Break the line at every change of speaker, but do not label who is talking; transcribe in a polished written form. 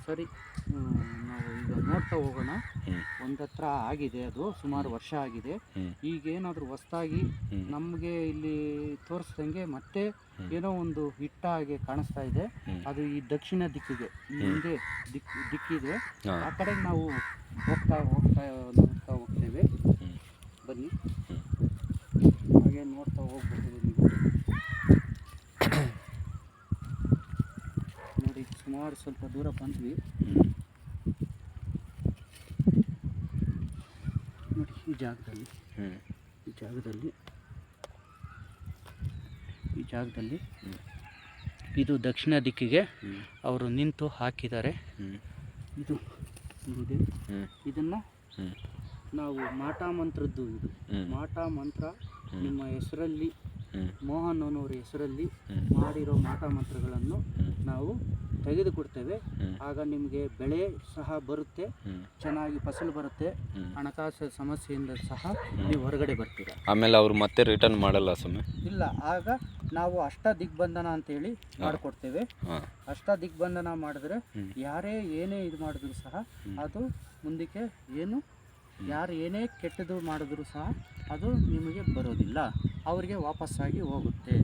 ಸರಿ, ನಾವು ಈಗ ನೋಡ್ತಾ ಹೋಗೋಣ. ಒಂದತ್ರ ಆಗಿದೆ, ಅದು ಸುಮಾರು ವರ್ಷ ಆಗಿದೆ. ಈಗೇನಾದರೂ ಹೊಸ್ದಾಗಿ ನಮಗೆ ಇಲ್ಲಿ ತೋರಿಸ್ದಂಗೆ ಮತ್ತೆ ಏನೋ ಒಂದು ಹಿಟ್ಟ ಹಾಗೆ ಕಾಣಿಸ್ತಾ ಇದೆ. ಅದು ಈ ದಕ್ಷಿಣ ದಿಕ್ಕಿಗೆ, ಈ ಹಿಂದೆ ದಿಕ್ಕಿದೆ, ಆ ಕಡೆಗೆ ನಾವು ಹೋಗ್ತಾ ಹೋಗ್ತೇವೆ. ಬನ್ನಿ, ಹಾಗೆ ನೋಡ್ತಾ ಹೋಗ್ಬಹುದು ನೀವು. ನೋಡಿ, ಸುಮಾರು ಸ್ವಲ್ಪ ದೂರ ಬಂದ್ವಿ. ನೋಡಿ, ಈ ಜಾಗದಲ್ಲಿ ಇದು ದಕ್ಷಿಣ ದಿಕ್ಕಿಗೆ ಅವರು ನಿಂತು ಹಾಕಿದ್ದಾರೆ. ಇದು ಇದೆ. ಇದನ್ನು ನಾವು ಮಾಟ ಮಂತ್ರದ್ದು, ಇದು ಮಾಟ ಮಂತ್ರ ನಿಮ್ಮ ಹೆಸರಲ್ಲಿ, ಮೋಹನ್ ಅನ್ನೋರ ಹೆಸರಲ್ಲಿ ಮಾಡಿರೋ ಮಾಟ ಮಂತ್ರಗಳನ್ನು ನಾವು ತೆಗೆದುಕೊಡ್ತೇವೆ. ಆಗ ನಿಮಗೆ ಬೆಳೆ ಸಹ ಬರುತ್ತೆ, ಚೆನ್ನಾಗಿ ಫಸಲು ಬರುತ್ತೆ, ಹಣಕಾಸು ಸಮಸ್ಯೆಯಿಂದ ಸಹ ನೀವು ಹೊರಗಡೆ ಬರ್ತೀರ.
ಆಮೇಲೆ ಅವ್ರು ಮತ್ತೆ ರಿಟರ್ನ್ ಮಾಡಲ್ಲ ಸ್ವಾಮಿ?
ಇಲ್ಲ, ಆಗ ನಾವು ಅಷ್ಟ ದಿಗ್ಬಂಧನ ಅಂತೇಳಿ ಮಾಡಿಕೊಡ್ತೇವೆ. ಅಷ್ಟ ದಿಗ್ಬಂಧನ ಮಾಡಿದ್ರೆ ಯಾರೇ ಏನೇ ಇದು ಮಾಡಿದ್ರು ಸಹ ಅದು ಮುಂದಕ್ಕೆ ಏನು, ಯಾರು ಏನೇ ಕೆಟ್ಟದ್ದು ಮಾಡಿದ್ರು ಸಹ ಅದು ನಿಮಗೆ ಬರೋದಿಲ್ಲ, ಅವರಿಗೆ ವಾಪಸ್ಸಾಗಿ ಹೋಗುತ್ತೆ.